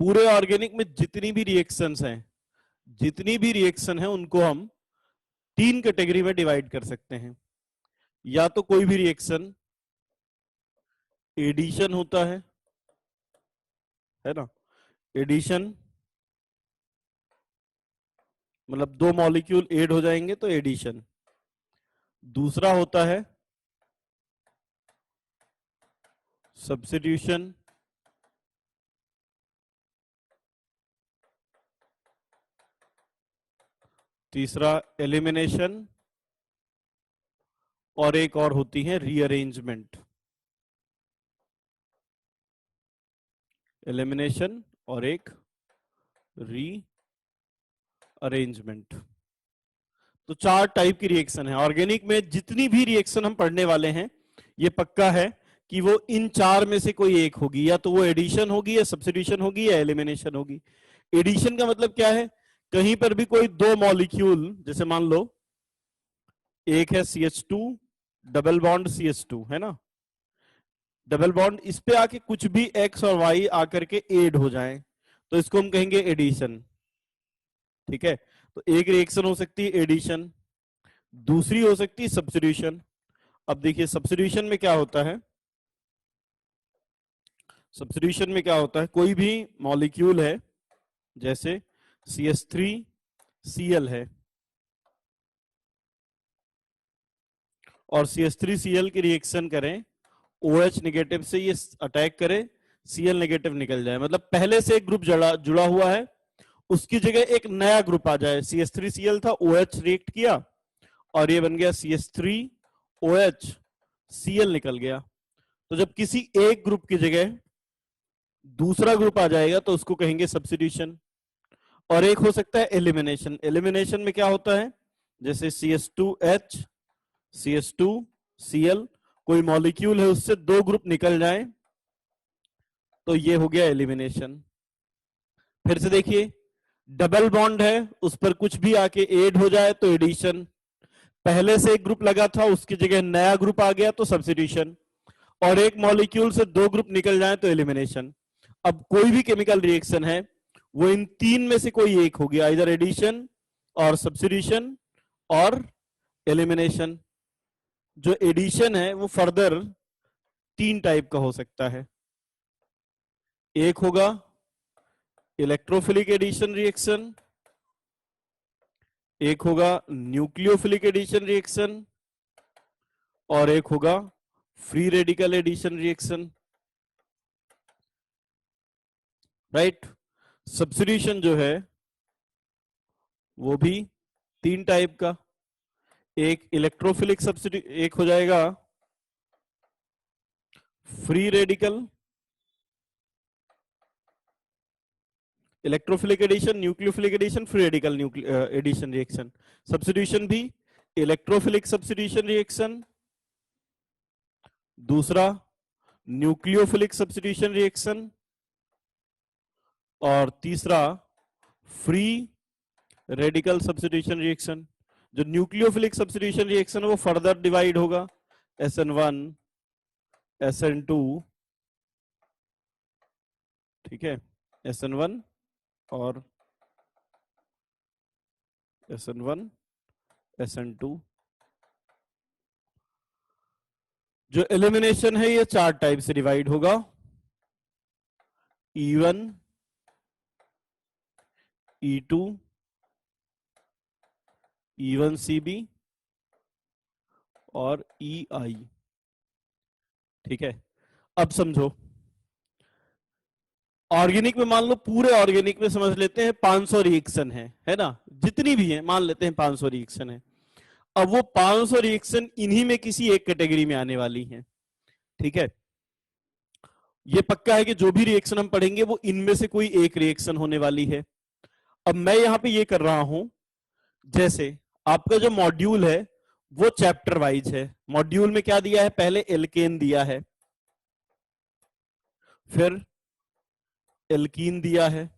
पूरे ऑर्गेनिक में जितनी भी रिएक्शंस हैं, जितनी भी रिएक्शन है उनको हम 3 कैटेगरी में डिवाइड कर सकते हैं। या तो कोई भी रिएक्शन एडिशन होता है ना, एडिशन मतलब 2 मॉलिक्यूल ऐड हो जाएंगे तो एडिशन। दूसरा होता है सब्स्टिट्यूशन, तीसरा एलिमिनेशन, और एक और होती है रीअरेंजमेंट। एलिमिनेशन और एक रीअरेंजमेंट। तो 4 टाइप की रिएक्शन है ऑर्गेनिक में। जितनी भी रिएक्शन हम पढ़ने वाले हैं ये पक्का है कि वो इन 4 में से कोई एक होगी, या तो वो एडिशन होगी, या सब्स्टिट्यूशन होगी, या एलिमिनेशन होगी। एडिशन का मतलब क्या है, कहीं पर भी कोई 2 मॉलिक्यूल, जैसे मान लो एक है CH2 डबल बॉन्ड CH2 है ना, डबल बॉन्ड, इस पे आके कुछ भी X और Y आकर के ऐड हो जाए तो इसको हम कहेंगे एडिशन। ठीक है, तो एक रिएक्शन हो सकती है एडिशन, दूसरी हो सकती है सब्स्टिट्यूशन। अब देखिए सब्स्टिट्यूशन में क्या होता है, सब्स्टिट्यूशन में क्या होता है, कोई भी मॉलिक्यूल है जैसे CH3Cl है और CH3Cl की रिएक्शन करें, OH नेगेटिव से ये अटैक करे, Cl नेगेटिव निकल जाए, मतलब पहले से एक ग्रुप जुड़ा हुआ है, उसकी जगह एक नया ग्रुप आ जाए। CH3Cl था, OH रिएक्ट किया और ये बन गया CH3OH, Cl निकल गया। तो जब किसी एक ग्रुप की जगह दूसरा ग्रुप आ जाएगा तो उसको कहेंगे सब्स्टिट्यूशन। और एक हो सकता है एलिमिनेशन। एलिमिनेशन में क्या होता है, जैसे CH2H CH2Cl, कोई मॉलिक्यूल है उससे 2 ग्रुप निकल जाए तो ये हो गया एलिमिनेशन। फिर से देखिए, डबल बॉन्ड है उस पर कुछ भी आके ऐड हो जाए तो एडिशन, पहले से एक ग्रुप लगा था उसकी जगह नया ग्रुप आ गया तो सब्स्टिट्यूशन, और एक मॉलिक्यूल से 2 ग्रुप निकल जाए तो एलिमिनेशन। अब कोई भी केमिकल रिएक्शन है वो इन 3 में से कोई एक होगी, इधर एडिशन और सब्स्टिट्यूशन और एलिमिनेशन। जो एडिशन है वो फर्दर 3 टाइप का हो सकता है। एक होगा इलेक्ट्रोफिलिक एडिशन रिएक्शन, एक होगा न्यूक्लियोफिलिक एडिशन रिएक्शन, और एक होगा free radical addition reaction. Right, substitution जो है वो भी 3 टाइप का, एक इलेक्ट्रोफिलिक सब्स्टिट्यूट, एक हो जाएगा free radical, electrophilic addition, nucleophilic addition, free radical addition reaction. Substitution भी इलेक्ट्रोफिलिक सब्स्टिट्यूशन रिएक्शन, दूसरा न्यूक्लियोफिलिक सब्स्टिट्यूशन रिएक्शन, और तीसरा फ्री रेडिकल सब्स्टिट्यूशन रिएक्शन। जो न्यूक्लियोफिलिक सब्स्टिट्यूशन रिएक्शन है वो फर्दर डिवाइड होगा, SN1 SN2, ठीक है, SN1 और SN1 SN2। जो एलिमिनेशन है ये 4 टाइप से डिवाइड होगा, E1 E2 E1CB और EI। ठीक है, अब समझो ऑर्गेनिक में मान लो, पूरे ऑर्गेनिक में समझ लेते हैं 500 रिएक्शन है ना, जितनी भी है मान लेते हैं 500 रिएक्शन है। अब वो 500 रिएक्शन इन्हीं में किसी एक कैटेगरी में आने वाली है। ठीक है, ये पक्का है कि जो भी रिएक्शन हम पढ़ेंगे वो इनमें से कोई एक रिएक्शन होने वाली है। अब मैं यहां पे ये कर रहा हूं, जैसे आपका जो मॉड्यूल है वो चैप्टर वाइज है। मॉड्यूल में क्या दिया है, पहले एल्केन दिया है, फिर एल्कीन दिया है,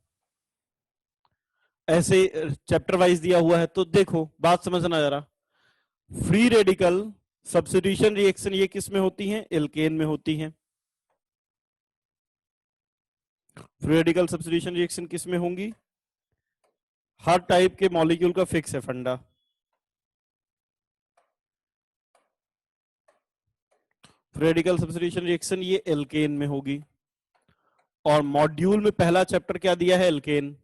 ऐसे चैप्टर वाइज दिया हुआ है। तो देखो बात समझना जरा, फ्री रेडिकल सब्स्टिट्यूशन रिएक्शन ये किस में होती है, एल्केन में होती है। फ्री रेडिकल सब्स्टिट्यूशन रिएक्शन किस में होंगी? हर टाइप के मॉलिक्यूल का फिक्स है फंडा। फ्री रेडिकल सब्स्टिट्यूशन रिएक्शन ये एल्केन में होगी, और मॉड्यूल में पहला चैप्टर क्या दिया है? एल्केन।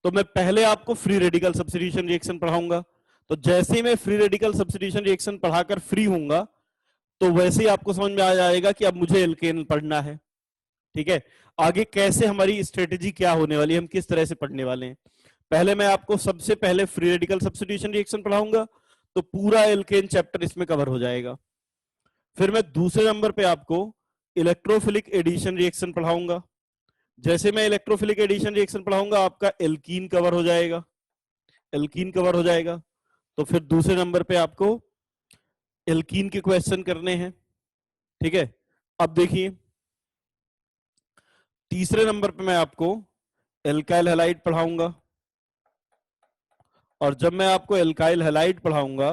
तो मैं पहले आपको फ्री रेडिकल सब्स्टिट्यूशन रिएक्शन पढ़ाऊंगा, तो जैसे ही मैं फ्री रेडिकल सब्स्टिट्यूशन रिएक्शन पढ़ाकर फ्री होऊंगा तो वैसे ही आपको समझ में आ जाएगा कि अब मुझे एल्केन पढ़ना है। ठीक है, आगे कैसे हमारी स्ट्रेटेजी क्या होने वाली है, हम किस तरह से पढ़ने वाले हैं। पहले मैं आपको सबसे पहले फ्री रेडिकल सब्स्टिट्यूशन रिएक्शन पढ़ाऊंगा, तो पूरा एल्केन चैप्टर इसमें कवर हो जाएगा। फिर मैं दूसरे नंबर पे आपको इलेक्ट्रोफिलिक एडिशन रिएक्शन पढ़ाऊंगा। जैसे मैं इलेक्ट्रोफिलिक एडिशन रिएक्शन पढ़ाऊंगा आपका एल्कीन कवर हो जाएगा, एल्कीन कवर हो जाएगा। तो फिर दूसरे नंबर पे आपको एल्कीन के क्वेश्चन करने हैं। ठीक है, अब देखिए तीसरे नंबर पे मैं आपको एल्काइल हैलाइड पढ़ाऊंगा, और जब मैं आपको एल्काइल हैलाइड पढ़ाऊंगा,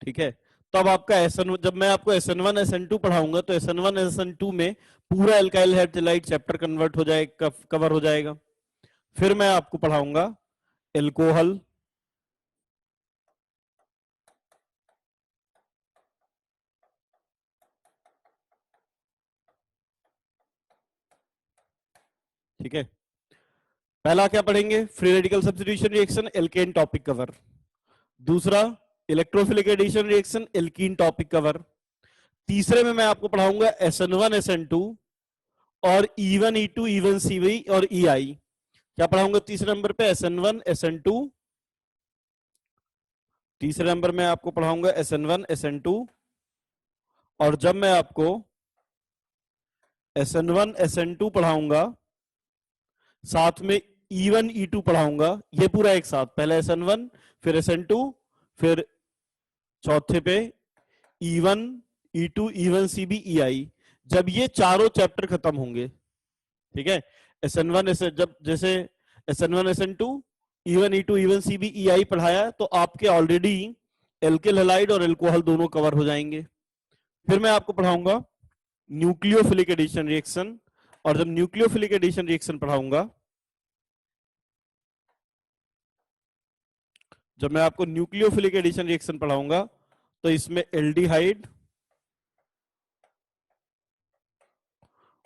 ठीक है, तब आपका SN, जब मैं आपको SN1 SN2 पढ़ाऊंगा तो SN1 SN2 में पूरा एल्काइल हैलाइड चैप्टर कन्वर्ट हो जाएगा, कवर हो जाएगा। फिर मैं आपको पढ़ाऊंगा एल्कोहल, ठीक है। पहला क्या पढ़ेंगे? Free radical substitution reaction, alkane topic cover. दूसरा electrophilic addition reaction, alkene topic cover. तीसरे में मैं आपको पढ़ाऊंगा SN1 SN2 और E1 E2 E1 CV और EI। क्या पढ़ाऊंगा तीसरे नंबर पे? SN1 SN2। तीसरे नंबर में आपको पढ़ाऊंगा SN1 SN2, और जब मैं आपको SN1 SN2 पढ़ाऊंगा साथ में E1 E2 पढ़ाऊंगा, ये पूरा एक साथ, पहले SN1 फिर SN2 फिर चौथे पे E1 E2 E1 CB EI। जब ये चारों चैप्टर खत्म होंगे, ठीक है, SN1 जब जैसे SN1 SN2 E1 E2 E1 CB EI पढ़ाया तो आपके ऑलरेडी एल्किल हैलाइड और एल्कोहल दोनों कवर हो जाएंगे। फिर मैं आपको पढ़ाऊंगा न्यूक्लियोफिलिक एडिशन रिएक्शन, और जब न्यूक्लियोफिलिक एडिशन रिएक्शन पढ़ाऊंगा, जब मैं आपको न्यूक्लियोफिलिक एडिशन रिएक्शन पढ़ाऊंगा तो इसमें एल्डिहाइड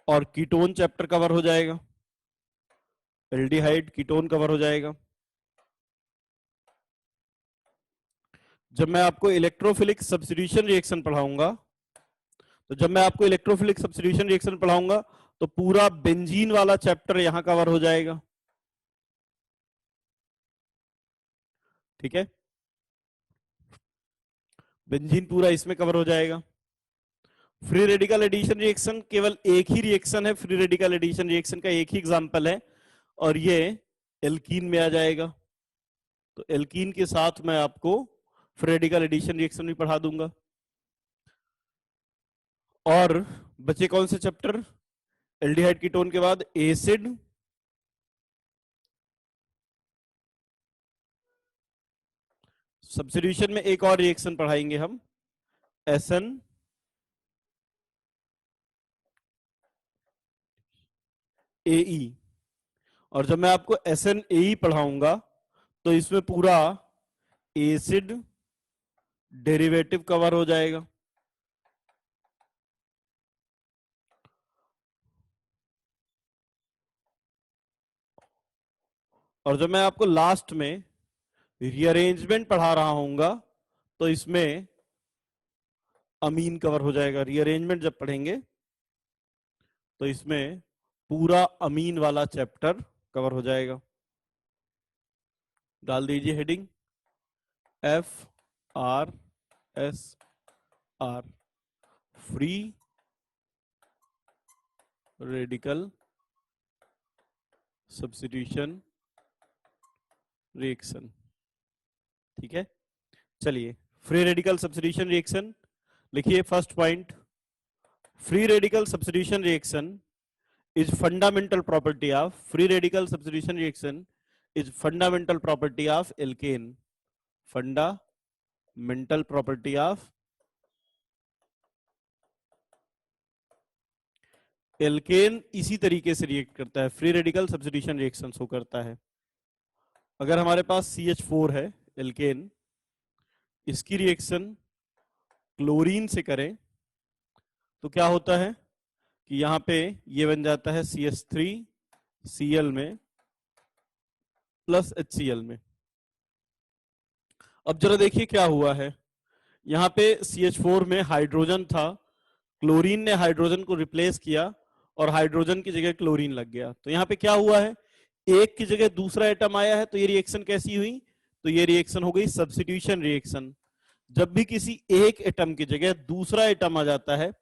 और कीटोन चैप्टर कवर हो जाएगा, एल्डिहाइड कीटोन कवर हो जाएगा। जब मैं आपको इलेक्ट्रोफिलिक सब्स्टिट्यूशन रिएक्शन पढ़ाऊंगा, तो जब मैं आपको इलेक्ट्रोफिलिक सब्स्टिट्यूशन रिएक्शन पढ़ाऊंगा तो पूरा बेंजीन वाला चैप्टर यहां कवर हो जाएगा। ठीक है, बेंजीन पूरा इसमें कवर हो जाएगा। फ्री रेडिकल एडिशन रिएक्शन केवल एक ही रिएक्शन है, फ्री रेडिकल एडिशन रिएक्शन का एक ही एग्जांपल है, और ये एल्कीन में आ जाएगा। तो एल्कीन के साथ मैं आपको फ्री रेडिकल एडिशन रिएक्शन भी पढ़ा दूंगा। और बचे कौन से चैप्टर? एल्डिहाइड कीटोन के बाद एसिड, सब्स्टिट्यूशन में एक और रिएक्शन पढ़ाएंगे हम, SN AE। और जब मैं आपको SN AE पढ़ाऊंगा तो इसमें पूरा एसिड डेरिवेटिव कवर हो जाएगा। और जब मैं आपको लास्ट में रीअरेंजमेंट पढ़ा रहा हूंगा तो इसमें अमीन कवर हो जाएगा। रीअरेंजमेंट जब पढ़ेंगे तो इसमें पूरा अमीन वाला चैप्टर कवर हो जाएगा। डाल दीजिए heading FRSR, free radical substitution reaction. ठीक है, चलिए फ्री रेडिकल सब्स्टिट्यूशन रिएक्शन लिखिए। First point, free radical substitution reaction is fundamental property of free radical substitution reaction is fundamental property of alkane, fundamental property of alkane इसी तरीके से react करता है, free radical substitution reaction show करता है। अगर हमारे पास CH4 है एल्केन, इसकी रिएक्शन क्लोरीन से करें तो क्या होता है कि यहां पे ये बन जाता है CH3Cl में प्लस HCl में। अब जरा देखिए क्या हुआ है, यहां पे CH4 में हाइड्रोजन था, क्लोरीन ने हाइड्रोजन को रिप्लेस किया और हाइड्रोजन की जगह क्लोरीन लग गया। तो यहां पे क्या हुआ है, एक की जगह दूसरा एटम आया है, तो ये रिएक्शन कैसी हुई, तो ये रिएक्शन हो गई सब्स्टिट्यूशन रिएक्शन। जब भी किसी एक एटम की जगह दूसरा एटम आ जाता है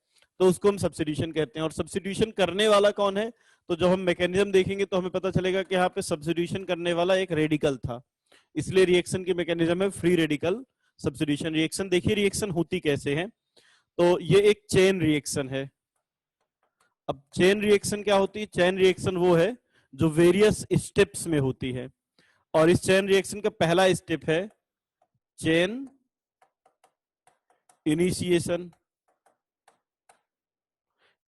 तो उसको हम सब्स्टिट्यूशन कहते हैं। और सब्स्टिट्यूशन करने वाला कौन है, तो जब हम मैकेनिज्म देखेंगे तो हमें पता चलेगा कि यहाँ पे सब्स्टिट्यूशन करने वाला एक रेडिकल था, इसलिए रिएक्शन की मैकेनिज्म है फ्री रेडिकल सब्स्टिट्यूशन रिएक्शन। देखिए रिएक्शन होती कैसे है, तो ये एक चेन रिएक्शन है। अब चेन रिएक्शन क्या होती है, चेन रिएक्शन वो है जो वेरियस स्टेप्स में होती है, और इस चेन रिएक्शन का पहला स्टेप है चेन इनिशिएशन।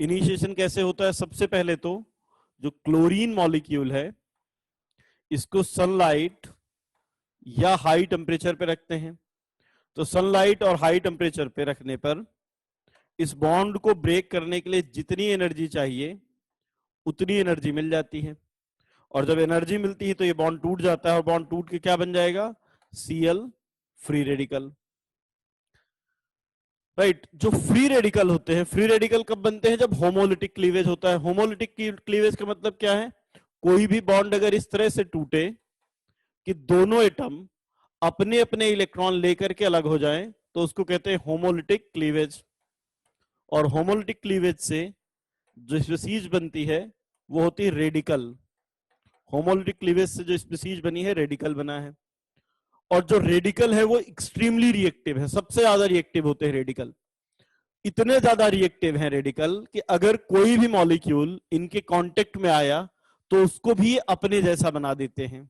इनिशिएशन कैसे होता है, सबसे पहले तो जो क्लोरीन मॉलिक्यूल है इसको सनलाइट या हाई टेम्परेचर पे रखते हैं। तो सनलाइट और हाई टेम्परेचर पे रखने पर इस बॉन्ड को ब्रेक करने के लिए जितनी एनर्जी चाहिए उतनी एनर्जी मिल जाती है, और जब एनर्जी मिलती है तो ये बॉन्ड टूट जाता है, और बॉन्ड टूट के क्या बन जाएगा, Cl फ्री रेडिकल। राइट, जो फ्री रेडिकल होते हैं, फ्री रेडिकल कब बनते हैं, जब होमोलिटिक क्लीवेज होता है। होमोलिटिक क्लीवेज का मतलब क्या है, कोई भी बॉन्ड अगर इस तरह से टूटे कि दोनों एटम अपने अपने इलेक्ट्रॉन लेकर के अलग हो जाएं, तो उसको कहते हैं होमोलिटिक क्लीवेज। और होमोलिटिक क्लीवेज से जो स्पीसीज बनती है वो होती है रेडिकल। होमोलिटिक क्लीवेज से जो स्पीसीज बनी है रेडिकल बना है। और जो रेडिकल है वो एक्सट्रीमली रिएक्टिव है, सबसे ज्यादा रिएक्टिव होते हैं रेडिकल। इतने ज्यादा रिएक्टिव हैं रेडिकल कि अगर कोई भी मॉलिक्यूल इनके कांटेक्ट में आया तो उसको भी अपने जैसा बना देते हैं।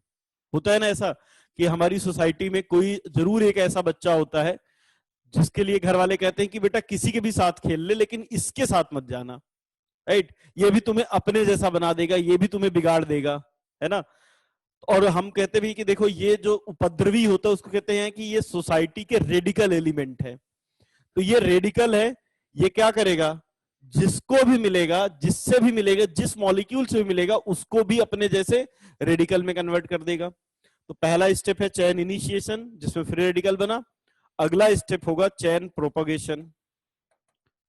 होता है ना ऐसा कि हमारी सोसाइटी में कोई जरूर एक ऐसा बच्चा होता है जिसके लिए घर वाले कहते हैं कि बेटा किसी के भी साथ खेल ले लेकिन इसके साथ मत जाना, राइट, ये भी तुम्हें अपने जैसा बना देगा, ये भी तुम्हें बिगाड़ देगा, है ना। और हम कहते भी कि देखो ये जो उपद्रवी होता है उसको कहते हैं कि ये सोसाइटी के रेडिकल एलिमेंट है। तो ये रेडिकल है, ये क्या करेगा, जिसको भी मिलेगा, जिससे भी मिलेगा, जिस मॉलिक्यूल से भी मिलेगा उसको भी अपने जैसे रेडिकल में कन्वर्ट कर देगा। तो पहला स्टेप है चेन इनिशिएशन जिसमें फ्री रेडिकल बना। अगला स्टेप होगा चेन प्रोपगेशन।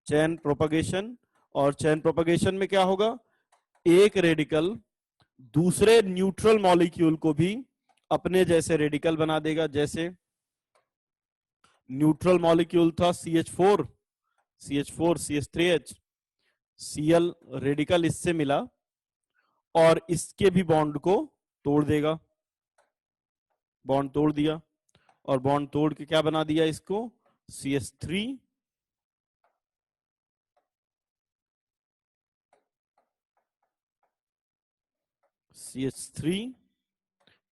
चेन प्रोपगेशन, और चेन प्रोपगेशन में क्या होगा, एक रेडिकल दूसरे न्यूट्रल मॉलिक्यूल को भी अपने जैसे रेडिकल बना देगा। जैसे न्यूट्रल मॉलिक्यूल था CH4 CH3H, Cl रेडिकल इससे मिला और इसके भी बॉन्ड को तोड़ देगा, बॉन्ड तोड़ दिया, और बॉन्ड तोड़ के क्या बना दिया इसको, CH3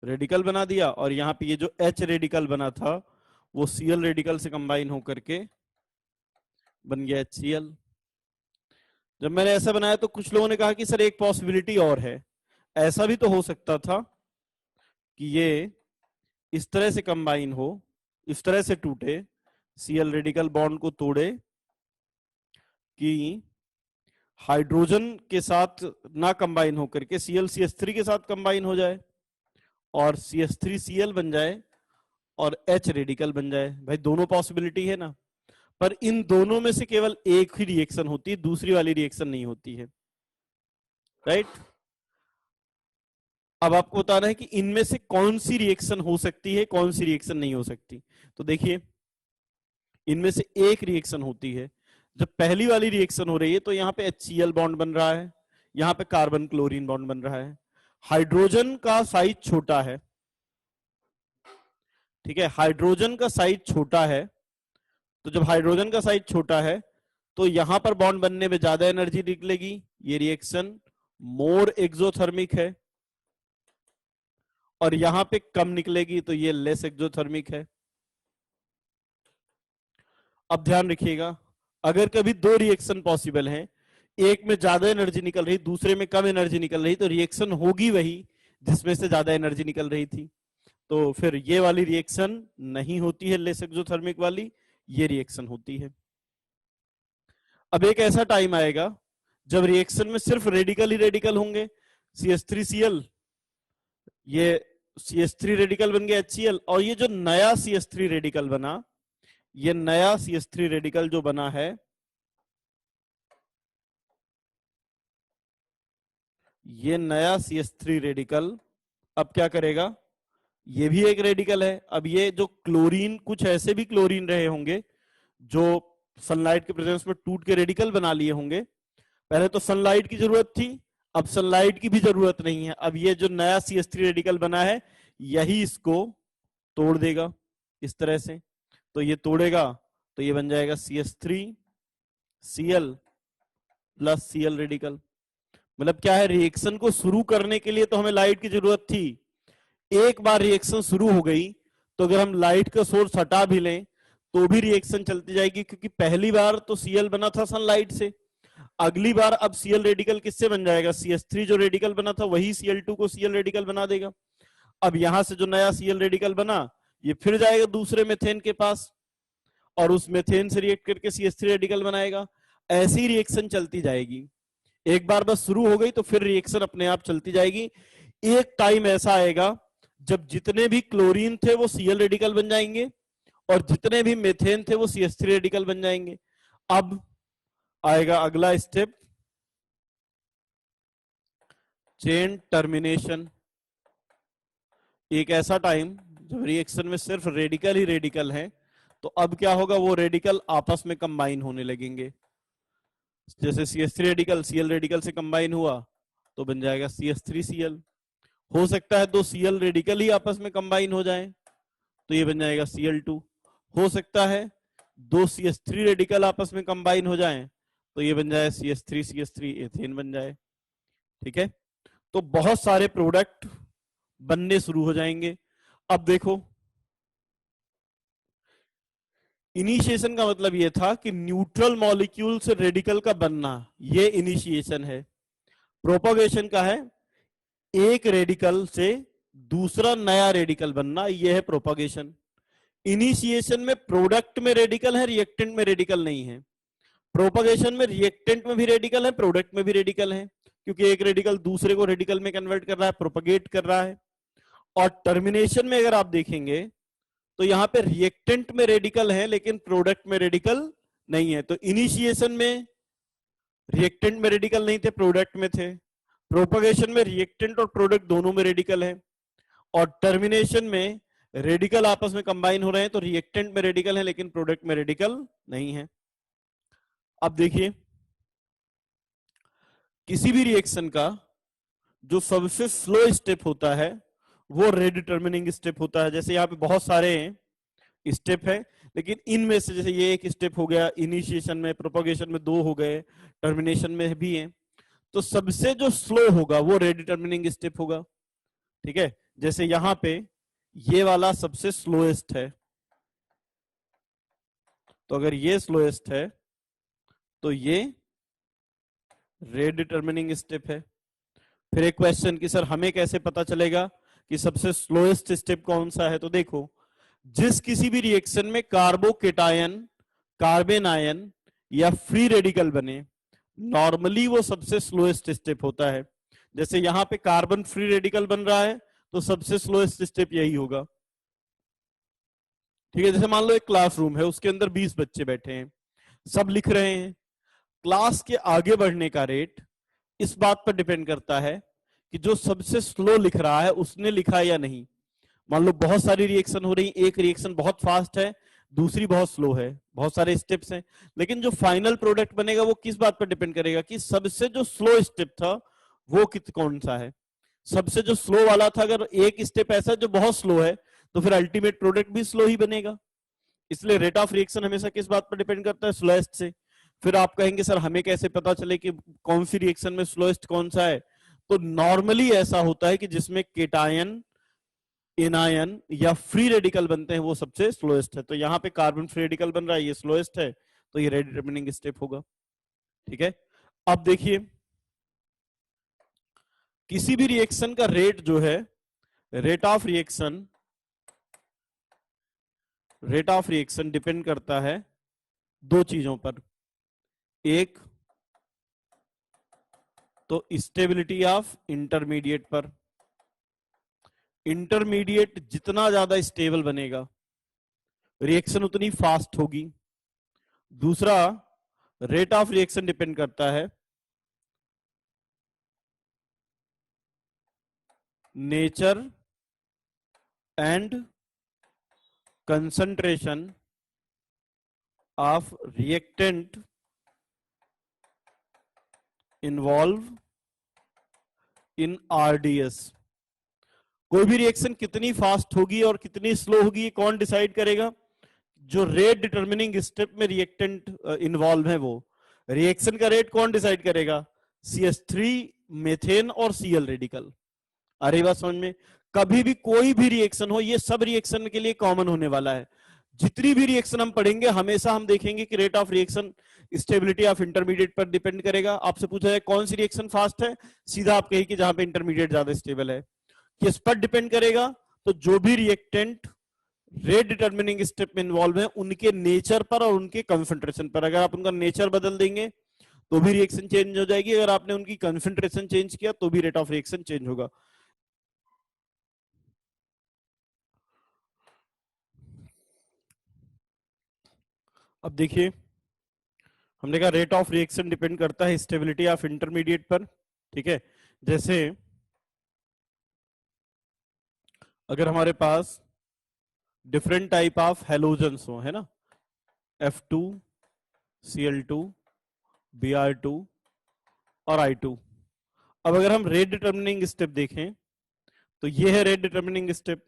रेडिकल बना दिया, और यहां पे ये जो H रेडिकल बना था वो Cl रेडिकल से कंबाइन होकर के बन गया HCl। जब मैंने ऐसा बनाया तो कुछ लोगों ने कहा कि सर एक पॉसिबिलिटी और है, ऐसा भी तो हो सकता था कि ये इस तरह से कंबाइन हो, इस तरह से टूटे, Cl रेडिकल बॉन्ड को तोड़े कि हाइड्रोजन के साथ ना कंबाइन होकर के Cl CH3 के साथ कंबाइन हो जाए और CH3Cl बन जाए और H रेडिकल बन जाए। भाई दोनों पॉसिबिलिटी है ना, पर इन दोनों में से केवल एक ही रिएक्शन होती है, दूसरी वाली रिएक्शन नहीं होती है, राइट। अब आपको बताना है कि इनमें से कौन सी रिएक्शन हो सकती है, कौन सी रिएक्शन नहीं हो सकती। तो देखिए इनमें से एक रिएक्शन होती है, जब पहली वाली रिएक्शन हो रही है तो यहाँ पे HCl बॉन्ड बन रहा है, यहाँ पे कार्बन क्लोरीन बॉन्ड बन रहा है। हाइड्रोजन का साइज छोटा है, ठीक है, हाइड्रोजन का साइज छोटा है, तो जब हाइड्रोजन का साइज छोटा है तो यहां पर बॉन्ड बनने में ज्यादा एनर्जी निकलेगी, ये रिएक्शन मोर एक्सोथर्मिक है, और यहां पे कम निकलेगी तो ये लेस एक्सोथर्मिक है। अब ध्यान रखिएगा, अगर कभी दो रिएक्शन पॉसिबल हैं, एक में ज्यादा एनर्जी निकल रही, दूसरे में कम एनर्जी निकल रही, तो रिएक्शन होगी वही जिसमें से ज्यादा एनर्जी निकल रही थी। तो फिर ये वाली रिएक्शन नहीं होती है लेस एक्सोथर्मिक वाली, ये रिएक्शन होती है। अब एक ऐसा टाइम आएगा जब रिएक्शन में सिर्फ रेडिकल ही रेडिकल होंगे, CH3Cl, ये CH3 रेडिकल बन गया HCl, और ये जो नया CH3 रेडिकल बना, ये नया CH3 रेडिकल जो बना है, ये नया CH3 रेडिकल अब क्या करेगा, ये भी एक रेडिकल है। अब ये जो क्लोरीन, कुछ ऐसे भी क्लोरीन रहे होंगे जो सनलाइट के प्रेजेंस में टूट के रेडिकल बना लिए होंगे। पहले तो सनलाइट की जरूरत थी, अब सनलाइट की भी जरूरत नहीं है। अब ये जो नया CH3 रेडिकल बना है, यही इसको तोड़ देगा इस तरह से। तो ये तोड़ेगा तो ये बन जाएगा CH3Cl प्लस Cl रेडिकल। मतलब क्या है, रिएक्शन को शुरू करने के लिए तो हमें लाइट की जरूरत थी। एक बार रिएक्शन शुरू हो गई तो अगर हम लाइट का सोर्स हटा भी लें तो भी रिएक्शन चलती जाएगी, क्योंकि पहली बार तो Cl बना था सनलाइट से, अगली बार अब Cl रेडिकल किससे बन जाएगा, CH3 जो रेडिकल बना था वही Cl2 को Cl रेडिकल बना देगा। अब यहां से जो नया Cl रेडिकल बना, ये फिर जाएगा दूसरे मेथेन के पास और उस मेथेन से रिएक्ट करके CH3 रेडिकल बनाएगा। ऐसी रिएक्शन चलती जाएगी। एक बार बस शुरू हो गई तो फिर रिएक्शन अपने आप चलती जाएगी। एक टाइम ऐसा आएगा जब जितने भी क्लोरीन थे वो Cl रेडिकल बन जाएंगे और जितने भी मेथेन थे वो CH3 रेडिकल बन जाएंगे। अब आएगा अगला स्टेप, चेन टर्मिनेशन। एक ऐसा टाइम जब रिएक्शन में सिर्फ रेडिकल ही रेडिकल है, तो अब क्या होगा, वो रेडिकल आपस में कंबाइन होने लगेंगे। जैसे CH3 रेडिकल Cl रेडिकल से कंबाइन हुआ तो बन जाएगा CH3Cl। हो सकता है दो Cl रेडिकल ही आपस में कंबाइन हो जाएं तो ये बन जाएगा Cl2। हो सकता है दो CH3 रेडिकल आपस में कंबाइन हो जाएं तो ये बन जाए CH3 एथेन बन जाए। ठीक है, तो बहुत सारे प्रोडक्ट बनने शुरू हो जाएंगे। अब देखो, इनिशिएशन का मतलब ये था कि न्यूट्रल मॉलिक्यूल से रेडिकल का बनना, ये इनिशिएशन है। प्रोपगेशन का है एक रेडिकल से दूसरा नया रेडिकल बनना, यह है प्रोपगेशन। इनिशिएशन में प्रोडक्ट में रेडिकल है, रिएक्टेंट में रेडिकल नहीं है। प्रोपगेशन में रिएक्टेंट में भी रेडिकल है, प्रोडक्ट में भी रेडिकल है, क्योंकि एक रेडिकल दूसरे को रेडिकल में कन्वर्ट कर रहा है, प्रोपगेट कर रहा है। और टर्मिनेशन में अगर आप देखेंगे तो यहां पे रिएक्टेंट में रेडिकल है लेकिन प्रोडक्ट में रेडिकल नहीं है। तो इनिशिएशन में रिएक्टेंट में रेडिकल नहीं थे, प्रोडक्ट में थे। प्रोपगेशन में रिएक्टेंट और प्रोडक्ट दोनों में रेडिकल है। और टर्मिनेशन में रेडिकल आपस में कंबाइन हो रहे हैं, तो रिएक्टेंट में रेडिकल है लेकिन प्रोडक्ट में रेडिकल नहीं है। अब देखिए, किसी भी रिएक्शन का जो सबसे स्लो स्टेप होता है वो रेडिटर्मिनिंग स्टेप होता है। जैसे यहाँ पे बहुत सारे स्टेप है, लेकिन इनमें से जैसे ये एक स्टेप हो गया, इनिशिएशन में, प्रोपगेशन में 2 हो गए, टर्मिनेशन में भी है, तो सबसे जो स्लो होगा वो रेडिटर्मिनिंग स्टेप होगा। ठीक है, जैसे यहां पे ये वाला सबसे स्लोएस्ट है, तो अगर ये स्लोएस्ट है तो ये रेडिटर्मिनिंग स्टेप है। फिर एक क्वेश्चन कि सर हमें कैसे पता चलेगा कि सबसे स्लोएस्ट स्टेप कौन सा है, तो देखो, जिस किसी भी रिएक्शन में कार्बोकेटायन, कार्बन आयन या फ्री रेडिकल बने, नॉर्मली वो सबसे स्लोएस्ट स्टेप होता है। जैसे यहां पे कार्बन फ्री रेडिकल बन रहा है तो सबसे स्लोएस्ट स्टेप यही होगा। ठीक है, जैसे मान लो एक क्लासरूम है, उसके अंदर 20 बच्चे बैठे हैं, सब लिख रहे हैं। क्लास के आगे बढ़ने का रेट इस बात पर डिपेंड करता है कि जो सबसे स्लो लिख रहा है उसने लिखा या नहीं। मान लो बहुत सारी रिएक्शन हो रही, एक रिएक्शन बहुत फास्ट है, दूसरी बहुत स्लो है, बहुत सारे स्टेप्स हैं, लेकिन जो फाइनल प्रोडक्ट बनेगा वो किस बात पर डिपेंड करेगा कि सबसे जो स्लो स्टेप था वो कौन सा है। सबसे जो स्लो वाला था, अगर एक स्टेप ऐसा जो बहुत स्लो है तो फिर अल्टीमेट प्रोडक्ट भी स्लो ही बनेगा। इसलिए रेट ऑफ रिएक्शन हमेशा किस बात पर डिपेंड करता है, स्लोएस्ट से। फिर आप कहेंगे सर हमें कैसे पता चले कि कौन सी रिएक्शन में स्लोएस्ट कौन सा है, तो नॉर्मली ऐसा होता है कि जिसमें केटायन, एनायन या फ्री रेडिकल बनते हैं वो सबसे स्लोएस्ट है। तो यहाँ पे कार्बन फ्री रेडिकल बन रहा है, ये स्लोएस्ट है, तो ये रेडिटर्मिनिंग स्टेप होगा। ठीक है, अब देखिए, किसी भी रिएक्शन का रेट जो है, रेट ऑफ रिएक्शन डिपेंड करता है दो चीजों पर। एक तो स्टेबिलिटी ऑफ इंटरमीडिएट पर, इंटरमीडिएट जितना ज्यादा स्टेबल बनेगा रिएक्शन उतनी फास्ट होगी। दूसरा, रेट ऑफ रिएक्शन डिपेंड करता है nature and concentration of reactant involve in RDS. कोई भी रिएक्शन कितनी फास्ट होगी और कितनी स्लो होगी ये कौन डिसाइड करेगा? जो रेट डिटर्मिनिंग स्टेप में रिएक्टेंट इन्वॉल्व है वो। रिएक्शन का रेट कौन डिसाइड करेगा? CH3 मेथेन और Cl रेडिकल। अरे बात समझ में? कभी भी कोई भी रिएक्शन हो, ये सब रिएक्शन के लिए कॉमन होने वाला है। जितनी भी रिएक्शन हम पढ़ेंगे हमेशा हम देखेंगे कि rate of reaction stability of intermediate पर डिपेंड करेगा। आपसे पूछा जाए कौन सी रिएक्शन फास्ट है, सीधा आप कहिए कि जहां पे इंटरमीडिएट ज्यादा स्टेबल है। किस पर डिपेंड करेगा? तो जो भी रिएक्टेंट रेट डिटर्मिनिंग स्टेप में इन्वॉल्व है उनके नेचर पर और उनके कंसंट्रेशन पर। अगर आप उनका नेचर बदल देंगे तो भी रिएक्शन चेंज हो जाएगी, अगर आपने उनकी कंसंट्रेशन चेंज किया तो भी रेट ऑफ रिएक्शन चेंज होगा। अब देखिए, हमने कहा रेट ऑफ रिएक्शन डिपेंड करता है स्टेबिलिटी ऑफ इंटरमीडिएट पर। ठीक है, जैसे अगर हमारे पास डिफरेंट टाइप ऑफ हैलोजेंस हो, है ना, F2 Cl2 Br2 और I2। अब अगर हम रेट डिटर्मिनिंग स्टेप देखें तो ये है रेट डिटर्मिनिंग स्टेप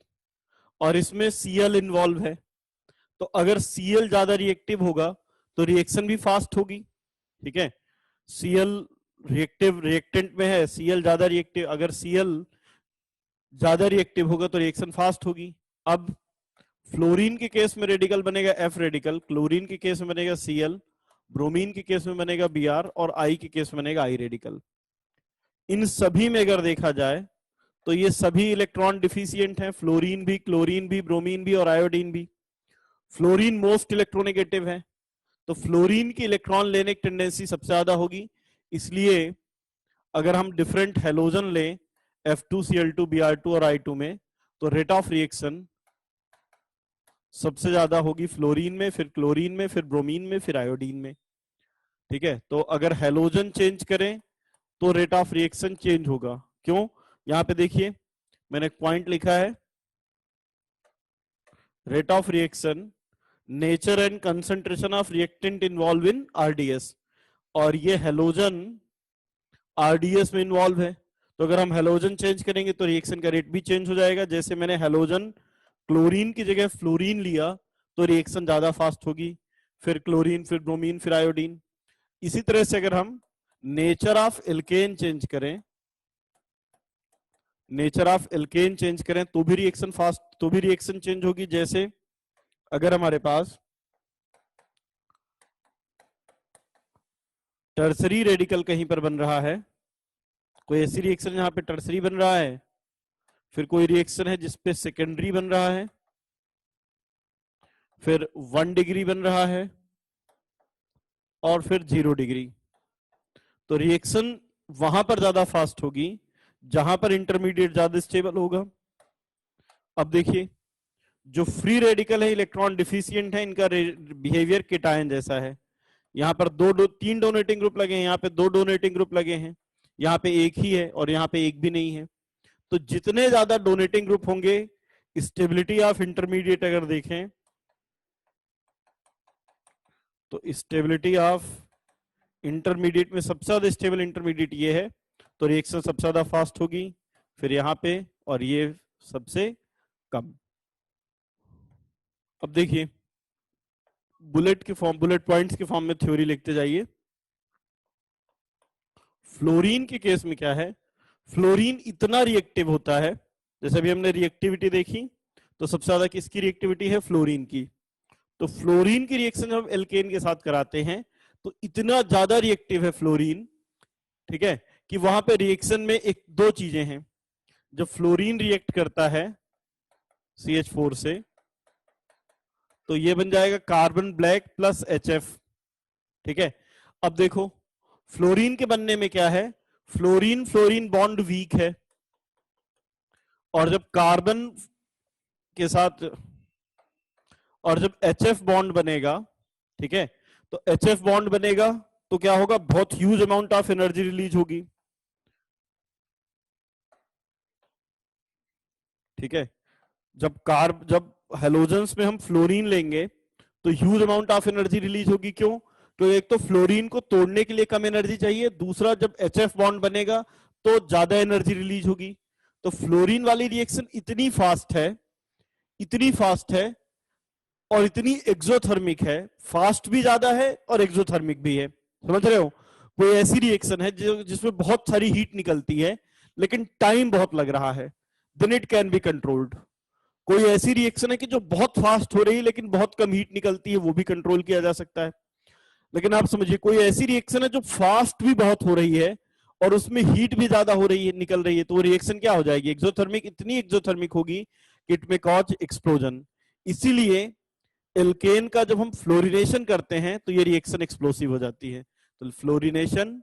और इसमें Cl इन्वॉल्व है। तो अगर Cl ज्यादा रिएक्टिव होगा तो रिएक्शन भी फास्ट होगी। ठीक है, Cl रिएक्टेंट में है, Cl ज्यादा रिएक्टिव, अगर Cl ज्यादा रिएक्टिव होगा तो रिएक्शन फास्ट होगी। अब फ्लोरीन के केस में रेडिकल बनेगा F रेडिकल, क्लोरीन के केस में बनेगा Cl, ब्रोमीन के केस में बनेगा Br और I के केस में बनेगा I रेडिकल। इन सभी में अगर देखा जाए तो ये सभी इलेक्ट्रॉन डिफिशिएंट हैं, फ्लोरीन भी, क्लोरीन भी, ब्रोमीन भी और आयोडीन भी। फ्लोरीन मोस्ट इलेक्ट्रोनेगेटिव है, तो फ्लोरीन की इलेक्ट्रॉन लेने की टेंडेंसी सबसे ज्यादा होगी। इसलिए अगर हम डिफरेंट हैलोजन लें F2 Cl2 Br2 और I2 में तो रेट ऑफ रिएक्शन सबसे ज्यादा होगी फ्लोरीन में, फिर क्लोरीन में, फिर ब्रोमीन में, फिर आयोडीन में। ठीक है, तो अगर हैलोजन चेंज करें तो रेट ऑफ रिएक्शन चेंज होगा। क्यों? यहां पे देखिए मैंने एक पॉइंट लिखा है, rate of reaction nature and concentration of reactant involve in RDS, और ये हैलोजन आरडीएस में इन्वॉल्व है। तो अगर हम हैलोजन चेंज करेंगे तो रिएक्शन का रेट भी चेंज हो जाएगा। जैसे मैंने हैलोजन क्लोरीन की जगह फ्लोरीन लिया तो रिएक्शन ज्यादा फास्ट होगी, फिर क्लोरीन, फिर ब्रोमीन, फिर आयोडीन। इसी तरह से अगर हम नेचर ऑफ एल्केन चेंज करें, नेचर ऑफ एल्केन चेंज करें तो भी रिएक्शन फास्ट, तो भी रिएक्शन चेंज होगी। जैसे अगर हमारे पास टर्सरी रेडिकल कहीं पर बन रहा है, कोई ऐसी रिएक्शन जहां पे टर्सरी बन रहा है, फिर कोई रिएक्शन है जिसपे सेकेंडरी बन रहा है, फिर 1 डिग्री बन रहा है और फिर 0 डिग्री, तो रिएक्शन वहां पर ज्यादा फास्ट होगी जहां पर इंटरमीडिएट ज्यादा स्टेबल होगा। अब देखिए, जो फ्री रेडिकल है, इलेक्ट्रॉन डिफिशिएंट है, इनका बिहेवियर केटायन जैसा है। यहाँ पर तीन डोनेटिंग ग्रुप लगे हैं, यहाँ पे 2 डोनेटिंग ग्रुप लगे हैं, यहाँ पे एक ही है और यहाँ पे एक भी नहीं है। तो जितने ज्यादा डोनेटिंग ग्रुप होंगे, स्टेबिलिटी ऑफ इंटरमीडिएट अगर देखें तो स्टेबिलिटी ऑफ इंटरमीडिएट में सबसे ज्यादा स्टेबल इंटरमीडिएट ये है, तो रिएक्शन सबसे ज्यादा फास्ट होगी, फिर यहाँ पे, और ये सबसे कम। अब देखिए बुलेट पॉइंट्स के फॉर्म में थ्योरी लिखते जाइए। फ्लोरीन के केस में क्या है, फ्लोरीन इतना रिएक्टिव होता है, जैसे अभी हमने रिएक्टिविटी देखी तो सबसे ज्यादा किसकी रिएक्टिविटी है? फ्लोरीन की। तो फ्लोरीन की रिएक्शन जब एल्केन के साथ कराते हैं तो इतना ज्यादा रिएक्टिव है फ्लोरीन ठीक है, कि वहां पे रिएक्शन में एक दो चीजें हैं। जब फ्लोरीन रिएक्ट करता है CH4 से तो ये बन जाएगा कार्बन ब्लैक प्लस HF। ठीक है, अब देखो फ्लोरीन के बनने में क्या है, फ्लोरीन फ्लोरीन बॉन्ड वीक है, और जब कार्बन के साथ और जब HF बॉन्ड बनेगा, ठीक है, तो HF बॉन्ड बनेगा तो क्या होगा, बहुत huge amount of energy release होगी। ठीक है, जब हेलोजेंस में हम फ्लोरीन लेंगे तो huge amount of energy release होगी। क्यों? तो एक तो फ्लोरीन को तोड़ने के लिए कम एनर्जी चाहिए, दूसरा जब HF बॉन्ड बनेगा तो ज्यादा एनर्जी रिलीज होगी। तो फ्लोरीन वाली रिएक्शन इतनी फास्ट है और इतनी एक्सोथर्मिक है, फास्ट भी ज्यादा है और एक्सोथर्मिक भी है। समझ रहे हो? कोई ऐसी रिएक्शन है जिसमें बहुत सारी हीट निकलती है लेकिन टाइम बहुत लग रहा है, then it can be controlled. कोई ऐसी रिएक्शन है कि जो बहुत फास्ट हो रही है लेकिन बहुत कम हीट निकलती है, वो भी कंट्रोल किया जा सकता है। लेकिन आप समझिए कोई ऐसी रिएक्शन है जो फास्ट भी बहुत हो रही है और उसमें हीट भी ज्यादा हो रही है, निकल रही है, तो वो रिएक्शन क्या हो जाएगी, एक्सोथर्मिक। इतनी एक्सोथर्मिक होगी कि इट में कॉज एक्सप्लोजन। इसीलिए एल्केन का जब हम फ्लोरिनेशन करते हैं तो ये रिएक्शन एक्सप्लोसिव हो जाती है। तो फ्लोरिनेशन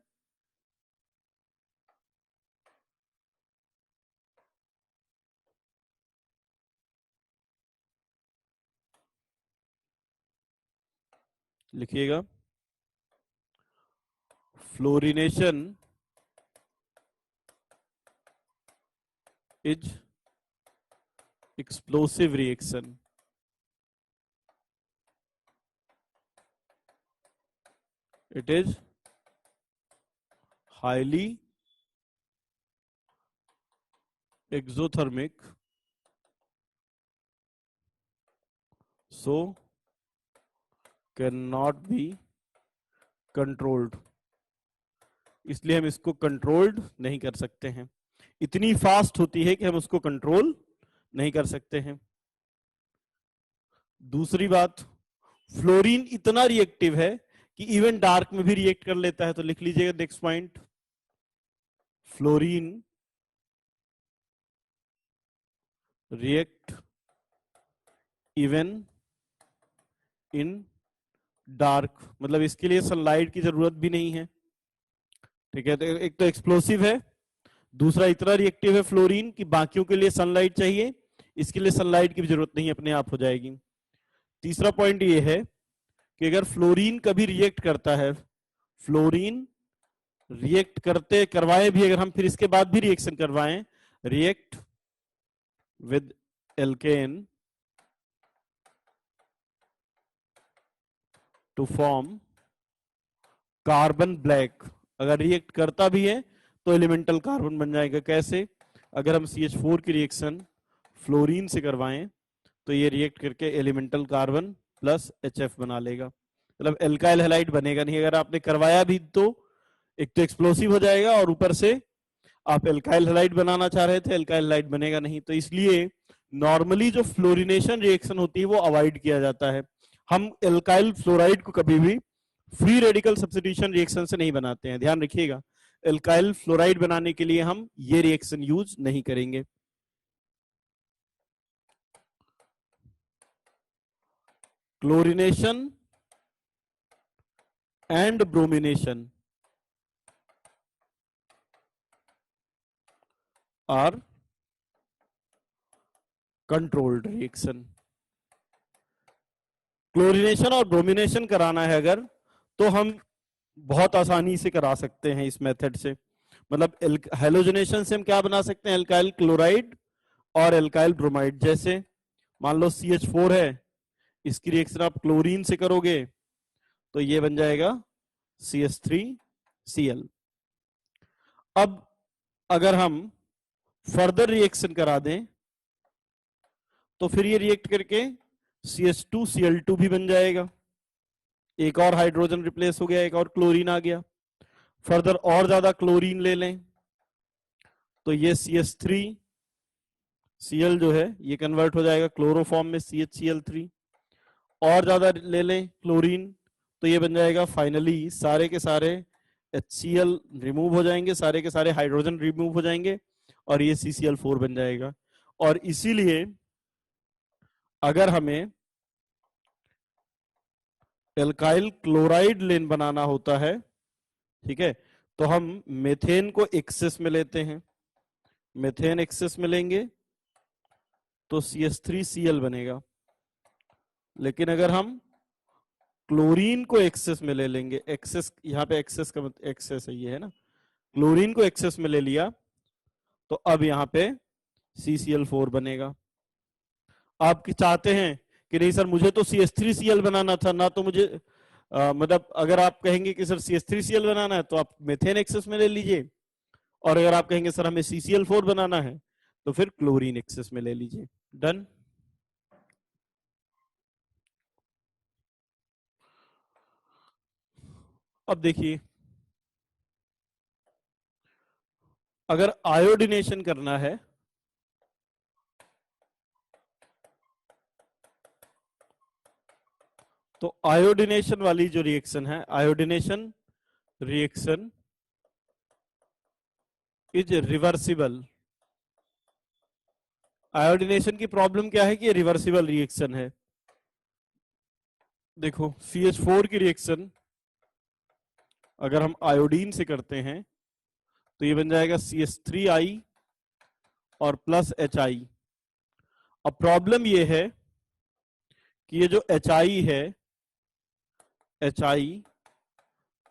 लिखिएगा, fluorination is explosive reaction. It is highly exothermic, so cannot be controlled। इसलिए हम इसको कंट्रोल्ड नहीं कर सकते हैं, इतनी फास्ट होती है कि हम उसको कंट्रोल नहीं कर सकते हैं। दूसरी बात, फ्लोरीन इतना रिएक्टिव है कि इवन डार्क में भी रिएक्ट कर लेता है। तो लिख लीजिएगा next point, fluorine react even in dark, मतलब इसके लिए सनलाइट की जरूरत भी नहीं है। ठीक है, तो एक तो एक्सप्लोसिव है, दूसरा इतना रिएक्टिव है फ्लोरीन कि बाकियों के लिए सनलाइट चाहिए, इसके लिए सनलाइट की भी जरूरत नहीं, अपने आप हो जाएगी। तीसरा पॉइंट ये है कि अगर फ्लोरीन कभी रिएक्ट करता है, फ्लोरीन रिएक्ट करवाए भी अगर हम, फिर इसके बाद भी रिएक्शन करवाएं, react with alkane to form carbon black, अगर रिएक्ट करता भी है तो एलिमेंटल कार्बन बन जाएगा। कैसे? अगर हम CH4 की रिएक्शन फ्लोरीन से करवाएं तो ये रिएक्ट करके एलिमेंटल कार्बन प्लस HF बना लेगा, मतलब एल्काइल हैलाइड बनेगा नहीं। अगर आपने करवाया भी तो एक तो एक्सप्लोसिव हो जाएगा और ऊपर से आप एल्काइल हैलाइड बनाना चाह रहे थे, एल्काइल हैलाइड बनेगा नहीं। तो इसलिए नॉर्मली जो फ्लोरिनेशन रिएक्शन होती है वो अवॉइड किया जाता है। हम एल्काइल फ्लोराइड को कभी भी फ्री रेडिकल सब्स्टिट्यूशन रिएक्शन से नहीं बनाते हैं, ध्यान रखिएगा। एल्काइल फ्लोराइड बनाने के लिए हम ये रिएक्शन यूज नहीं करेंगे। Chlorination and bromination are controlled reaction. Chlorination और ब्रोमिनेशन कराना है अगर, तो हम बहुत आसानी से करा सकते हैं इस मेथड से। मतलब हेलोजनेशन से हम क्या बना सकते हैं, एल्काइल क्लोराइड और एल्काइल ब्रोमाइड। जैसे मान लो CH4 है, इसकी रिएक्शन आप क्लोरीन से करोगे तो ये बन जाएगा CH3Cl। अब अगर हम फर्दर रिएक्शन करा दें तो फिर ये रिएक्ट करके CH2Cl2 भी बन जाएगा, एक और हाइड्रोजन रिप्लेस हो गया, एक और क्लोरीन आ गया। फर्दर और ज्यादा क्लोरीन ले लें तो ये CH3Cl जो है ये कन्वर्ट हो जाएगा क्लोरोफॉर्म में CHCl3। और ज्यादा ले लें क्लोरीन तो ये बन जाएगा फाइनली सारे के सारे HCl रिमूव हो जाएंगे, सारे के सारे हाइड्रोजन रिमूव हो जाएंगे और ये CCl4 बन जाएगा। और इसीलिए अगर हमें एल्काइल क्लोराइड लेन बनाना होता है, ठीक है, तो हम मेथेन को एक्सेस में लेते हैं, मेथेन एक्सेस में लेंगे तो CH3Cl बनेगा। लेकिन अगर हम क्लोरीन को एक्सेस में ले लेंगे, एक्सेस यहाँ पे एक्सेस का एक्सेस है, ये है ना, क्लोरीन को एक्सेस में ले लिया तो अब यहाँ पे CCl4 बनेगा। आप चाहते हैं कि नहीं सर मुझे तो CH3Cl बनाना था ना, तो मुझे मतलब अगर आप कहेंगे कि सर CH3Cl बनाना है तो आप मेथेन एक्सेस में ले लीजिए, और अगर आप कहेंगे सर हमें CCl4 बनाना है तो फिर क्लोरीन एक्सेस में ले लीजिए। डन। अब देखिए, अगर आयोडिनेशन करना है तो आयोडिनेशन वाली जो रिएक्शन है, iodination reaction is reversible. Iodination की प्रॉब्लम क्या है कि ये रिवर्सिबल रिएक्शन है। देखो CH4 की रिएक्शन अगर हम आयोडीन से करते हैं तो ये बन जाएगा CH3I और प्लस HI। अब प्रॉब्लम ये है कि ये जो HI है, HI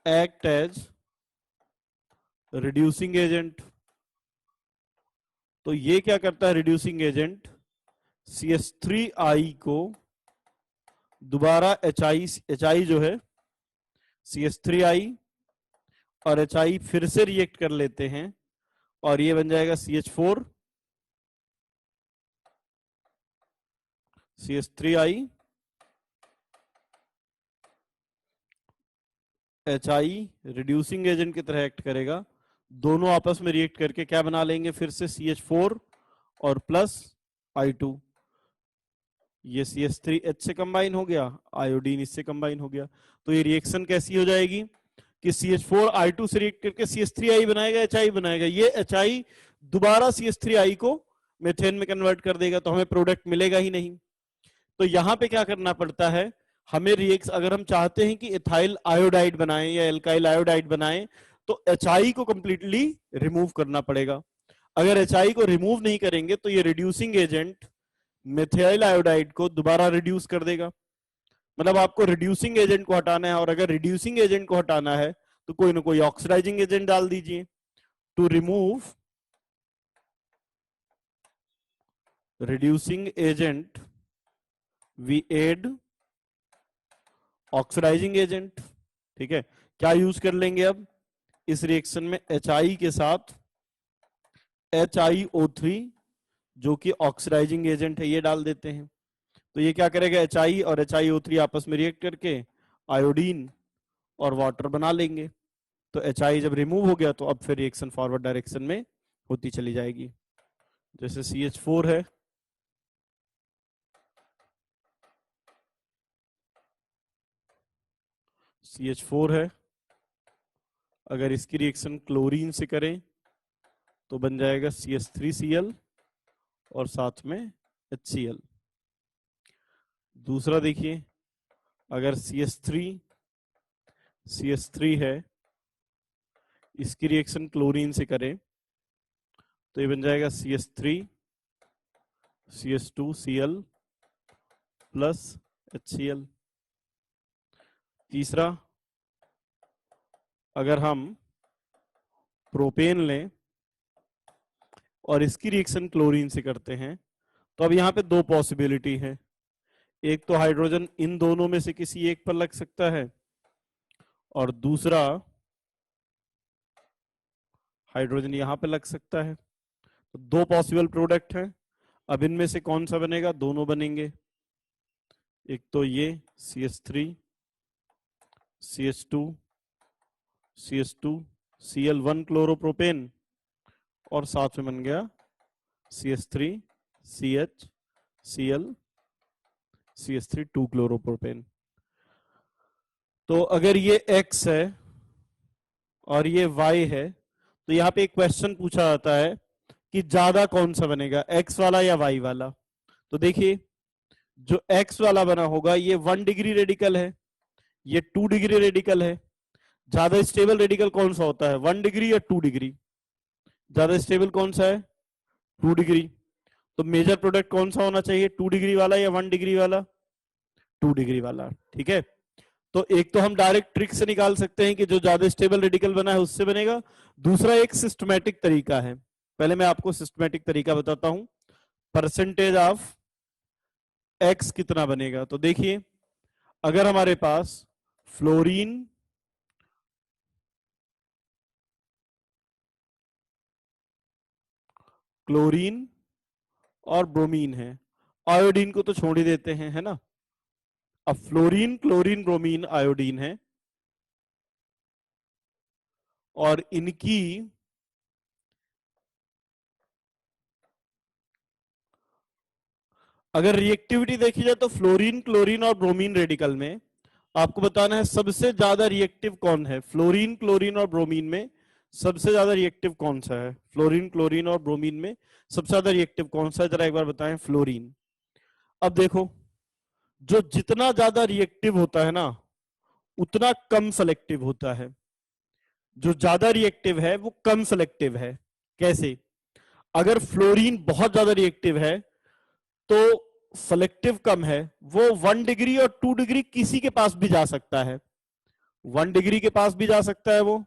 act as reducing agent. तो ये क्या करता है रिड्यूसिंग एजेंट, CH3I को दोबारा HI जो है CH3I और HI फिर से रिएक्ट कर लेते हैं और ये बन जाएगा CH4 CH3I HI reducing agent की तरह एक्ट करेगा, दोनों आपस में रिएक्ट करके क्या बना लेंगे फिर से CH4 और प्लस I2। ये CH3H से कंबाइन हो गया, आयोडीन इससे कंबाइन हो गया। तो ये रिएक्शन कैसी हो जाएगी कि CH4 I2 से रिएक्ट करके CH3I बनाएगा, HI बनाएगा, ये HI दोबारा CH3I को मेथेन में कन्वर्ट कर देगा, तो हमें प्रोडक्ट मिलेगा ही नहीं। तो यहां पे क्या करना पड़ता है, हमें रिएक्ट अगर हम चाहते हैं कि इथाइल आयोडाइड बनाएं या एल्काइल आयोडाइड बनाएं तो HI को कंप्लीटली रिमूव करना पड़ेगा। अगर HI को रिमूव नहीं करेंगे तो ये रिड्यूसिंग एजेंट मेथिल आयोडाइड को दोबारा रिड्यूस कर देगा। मतलब आपको रिड्यूसिंग एजेंट को हटाना है, और अगर रिड्यूसिंग एजेंट को हटाना है तो कोई ना कोई ऑक्सीडाइजिंग एजेंट डाल दीजिए। To remove reducing agent we add oxidising agent. ठीक है, क्या यूज कर लेंगे अब इस रिएक्शन में, HI के साथ HiO3 जो कि ऑक्सीडाइजिंग एजेंट है, ये डाल देते हैं। तो ये क्या करेगा, HI और HiO3 आपस में रिएक्ट करके आयोडीन और वाटर बना लेंगे। तो HI जब रिमूव हो गया तो अब फिर रिएक्शन फॉरवर्ड डायरेक्शन में होती चली जाएगी। जैसे CH4 है, CH4 है, अगर इसकी रिएक्शन क्लोरीन से करें तो बन जाएगा CH3Cl और साथ में HCl। दूसरा देखिए, अगर CH3 है, इसकी रिएक्शन क्लोरीन से करें तो ये बन जाएगा CH3 CH2Cl प्लस HCl। तीसरा, अगर हम प्रोपेन लें और इसकी रिएक्शन क्लोरीन से करते हैं तो अब यहां पे दो पॉसिबिलिटी है। एक तो हाइड्रोजन इन दोनों में से किसी एक पर लग सकता है, और दूसरा हाइड्रोजन यहां पे लग सकता है। तो दो पॉसिबल प्रोडक्ट हैं। अब इनमें से कौन सा बनेगा, दोनों बनेंगे। एक तो ये CH3 CH2 CH2 Cl1 chloropropane और साथ में बन गया CH3 CH Cl CH3 2 chloropropane. तो अगर ये X है और ये y है, तो यहाँ पे एक क्वेश्चन पूछा जाता है कि ज्यादा कौन सा बनेगा, x वाला या y वाला। तो देखिए जो x वाला बना होगा ये 1 डिग्री रेडिकल है, ये 2 डिग्री रेडिकल है। ज्यादा स्टेबल रेडिकल कौन सा होता है, 1 डिग्री या 2 डिग्री? ज्यादा स्टेबल कौन सा है, 2 डिग्री। तो मेजर प्रोडक्ट कौन सा होना चाहिए, 2 डिग्री वाला या 1 डिग्री वाला, 2 डिग्री वाला। ठीक है, तो एक तो हम डायरेक्ट ट्रिक से निकाल सकते हैं कि जो ज्यादा स्टेबल रेडिकल बना है उससे बनेगा। दूसरा एक सिस्टमैटिक तरीका है, पहले मैं आपको सिस्टमैटिक तरीका बताता हूं। परसेंटेज ऑफ एक्स कितना बनेगा, तो देखिए अगर हमारे पास फ्लोरीन, क्लोरीन और ब्रोमीन है, आयोडीन को तो छोड़ ही देते हैं, है ना। अब फ्लोरीन, क्लोरीन, ब्रोमीन, आयोडीन है, और इनकी अगर रिएक्टिविटी देखी जाए तो फ्लोरीन, क्लोरीन और ब्रोमीन रेडिकल में आपको बताना है सबसे ज्यादा रिएक्टिव कौन है। फ्लोरीन, क्लोरीन और ब्रोमीन में सबसे ज्यादा रिएक्टिव कौन सा है, फ्लोरीन, क्लोरीन और ब्रोमीन में सबसे ज्यादा रिएक्टिव कौन सा है, जरा एक बार बताएं। फ्लोरीन। अब देखो जो जितना ज्यादा रिएक्टिव होता है ना उतना कम सेलेक्टिव होता है, जो ज्यादा रिएक्टिव है वो कम सेलेक्टिव है। कैसे, अगर फ्लोरीन बहुत ज्यादा रिएक्टिव है तो सेलेक्टिव कम है, वो 1 डिग्री और 2 डिग्री किसी के पास भी जा सकता है। 1 डिग्री के पास भी जा सकता है, वो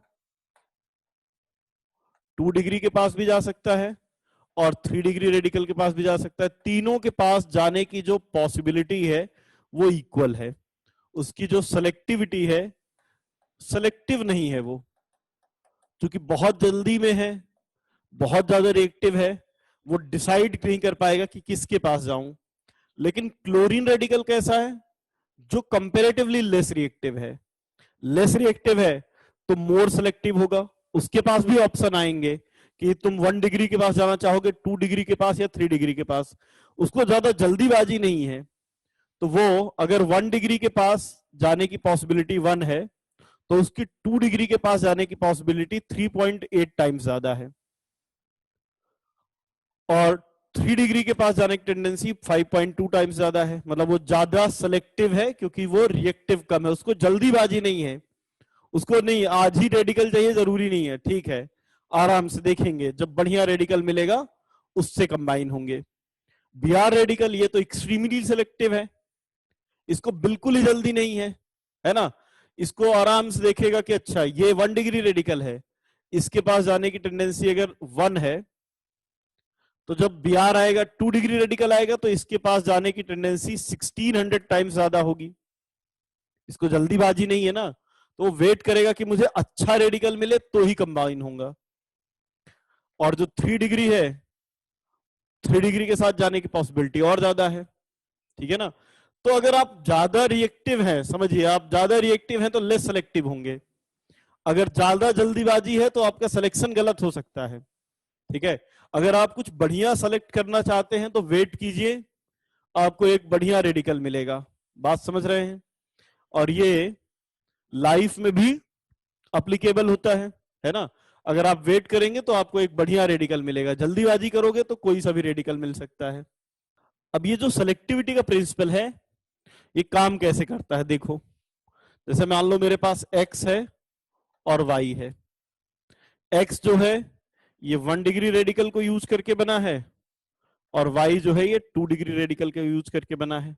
2 डिग्री के पास भी जा सकता है, और 3 डिग्री रेडिकल के पास भी जा सकता है। तीनों के पास जाने की जो पॉसिबिलिटी है वो इक्वल है। उसकी जो सेलेक्टिविटी है, सेलेक्टिव नहीं है वो, क्योंकि बहुत जल्दी में है, बहुत ज्यादा रिएक्टिव है, वो डिसाइड नहीं कर पाएगा कि किसके पास जाऊं। लेकिन क्लोरीन रेडिकल कैसा है, जो कंपेरेटिवली लेस रिएक्टिव है। लेस रिएक्टिव है तो मोर सेलेक्टिव होगा, उसके पास भी ऑप्शन आएंगे कि तुम 1 डिग्री के पास जाना चाहोगे, 2 डिग्री के पास या 3 डिग्री के पास। उसको ज्यादा जल्दीबाजी नहीं है, तो वो अगर 1 डिग्री के पास जाने की पॉसिबिलिटी 1 है तो उसकी 2 डिग्री के पास जाने की पॉसिबिलिटी 3.8 टाइम्स ज्यादा है, और 3 डिग्री के पास जाने की टेंडेंसी 5.2 टाइम्स ज्यादा है। मतलब वो ज्यादा सेलेक्टिव है क्योंकि वो रिएक्टिव कम है, उसको जल्दीबाजी नहीं है। उसको नहीं आज ही रेडिकल चाहिए जरूरी नहीं है, ठीक है, आराम से देखेंगे, जब बढ़िया रेडिकल मिलेगा उससे कंबाइन होंगे। बीआर रेडिकल ये तो एक्सट्रीमली सेलेक्टिव है, इसको बिल्कुल ही जल्दी नहीं है ना। इसको आराम से देखेगा कि अच्छा ये 1 डिग्री रेडिकल है, इसके पास जाने की टेंडेंसी अगर 1 है, तो जब बीआर आएगा 2 डिग्री रेडिकल आएगा तो इसके पास जाने की टेंडेंसी 1600 टाइम्स ज्यादा होगी। इसको जल्दीबाजी नहीं है ना, तो वो वेट करेगा कि मुझे अच्छा रेडिकल मिले तो ही कंबाइन होगा। और जो 3 डिग्री है, 3 डिग्री के साथ जाने की पॉसिबिलिटी और ज्यादा है, ठीक है ना। तो अगर आप ज्यादा रिएक्टिव हैं, समझिए आप ज्यादा रिएक्टिव हैं तो लेस सेलेक्टिव होंगे। अगर ज्यादा जल्दीबाजी है तो आपका सिलेक्शन गलत हो सकता है, ठीक है। अगर आप कुछ बढ़िया सेलेक्ट करना चाहते हैं तो वेट कीजिए, आपको एक बढ़िया रेडिकल मिलेगा। बात समझ रहे हैं। और ये लाइफ में भी अप्लीकेबल होता है ना। अगर आप वेट करेंगे तो आपको एक बढ़िया रेडिकल मिलेगा, जल्दीबाजी करोगे तो कोई सा भी रेडिकल मिल सकता है। अब ये जो सेलेक्टिविटी का प्रिंसिपल है ये काम कैसे करता है, देखो जैसे मान लो मेरे पास x है और y है। x जो है ये 1 डिग्री रेडिकल को यूज करके बना है, और y जो है ये 2 डिग्री रेडिकल को यूज करके बना है।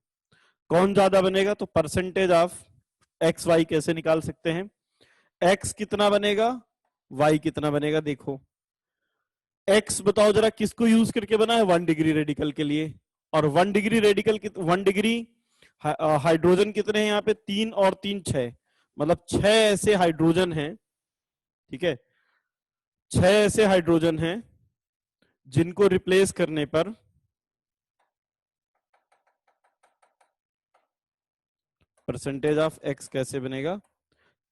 कौन ज्यादा बनेगा, तो परसेंटेज ऑफ एक्स वाई कैसे निकाल सकते हैं, x कितना बनेगा, y कितना बनेगा। देखो x बताओ जरा किसको यूज करके बना है, 1 डिग्री रेडिकल के लिए। और 1 डिग्री रेडिकल 1 डिग्री हाइड्रोजन कितने हैं यहाँ पे, 3 और 3 6, मतलब 6 ऐसे हाइड्रोजन हैं, ठीक है। 6 ऐसे हाइड्रोजन हैं जिनको रिप्लेस करने पर परसेंटेज ऑफ एक्स कैसे बनेगा।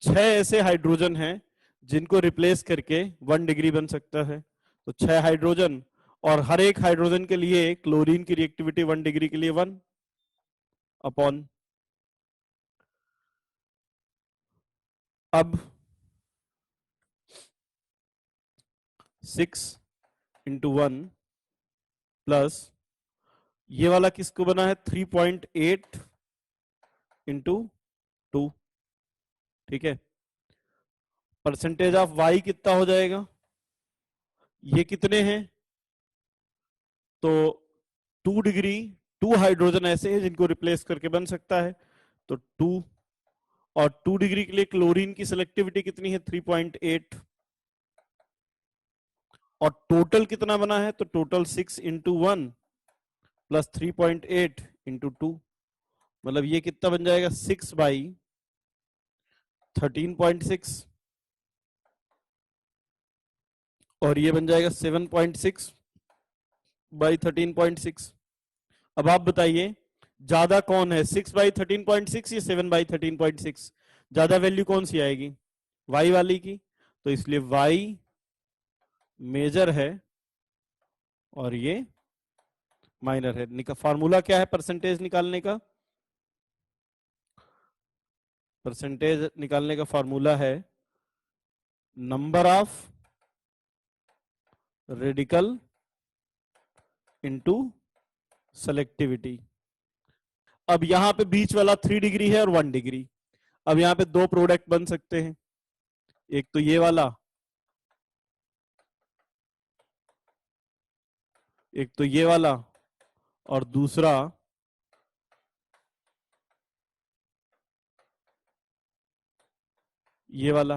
6 ऐसे हाइड्रोजन हैं जिनको रिप्लेस करके 1 डिग्री बन सकता है। तो 6 हाइड्रोजन, और हर एक हाइड्रोजन के लिए क्लोरीन की रिएक्टिविटी 1 डिग्री के लिए 1 अपॉन। अब 6 × 1 प्लस ये वाला किसको बना है 3.8 × 2, ठीक है। परसेंटेज ऑफ वाई कितना हो जाएगा, ये कितने हैं, तो 2 डिग्री, 2 हाइड्रोजन ऐसे हैं जिनको रिप्लेस करके बन सकता है, तो 2, और 2 डिग्री के लिए क्लोरीन की सिलेक्टिविटी कितनी है 3.8, और टोटल कितना बना है, तो टोटल 6 × 1 प्लस 3.8 × 2, मतलब ये कितना बन जाएगा 6/13.6, और ये बन जाएगा 7.6/13.6। अब आप बताइए ज्यादा कौन है, 6/13.6 या 7/13.6, ज्यादा वैल्यू कौन सी आएगी, वाई वाली की, तो इसलिए वाई मेजर है और ये माइनर है। फार्मूला क्या है परसेंटेज निकालने का, परसेंटेज निकालने का फार्मूला है number of radical into selectivity. अब यहां पे बीच वाला 3 डिग्री है और 1 डिग्री, अब यहां पे दो प्रोडक्ट बन सकते हैं, एक तो ये वाला, एक तो ये वाला, और दूसरा ये वाला,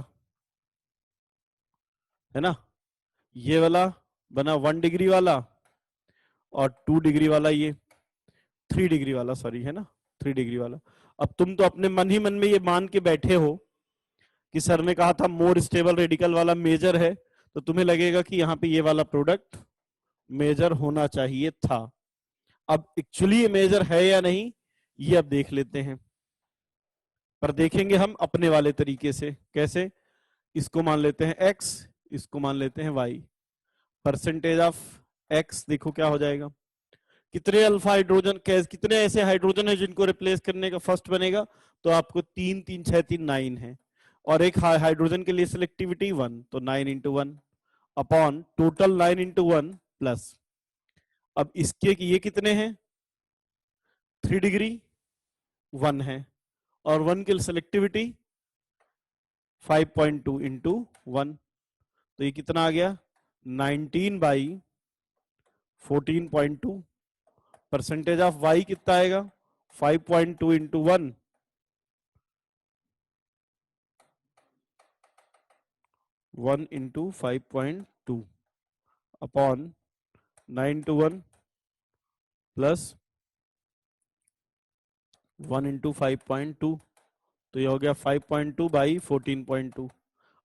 है ना। ये वाला बना 1 डिग्री वाला, और 2 डिग्री वाला, ये 3 डिग्री वाला, सॉरी, है ना, 3 डिग्री वाला। अब तुम तो अपने मन ही मन में ये मान के बैठे हो कि सर ने कहा था मोर स्टेबल रेडिकल वाला मेजर है, तो तुम्हें लगेगा कि यहाँ पे ये वाला प्रोडक्ट मेजर होना चाहिए था। अब एक्चुअली ये मेजर है या नहीं, ये अब देख लेते हैं, पर देखेंगे हम अपने वाले तरीके से। कैसे, इसको मान लेते हैं x, इसको मान लेते हैं y। परसेंटेज ऑफ x देखो क्या हो जाएगा, कितने अल्फा हाइड्रोजन, कितने ऐसे हाइड्रोजन है जिनको रिप्लेस करने का फर्स्ट बनेगा, तो आपको 3 3 6 3 9 है, और एक हाइड्रोजन के लिए सिलेक्टिविटी 1, तो 9 × 1 अपॉन टोटल 9 × 1 प्लस, अब इसके ये कितने हैं 3 डिग्री 1 है, और 1 की सिलेक्टिविटी 5.2 × 1, तो ये कितना आ गया 19/14.2। परसेंटेज ऑफ y कितना आएगा 5.2 × 1, 1 × 5.2 अपॉन 9 × 1 प्लस 1 × 5.2, तो ये हो गया 5.2/14.2।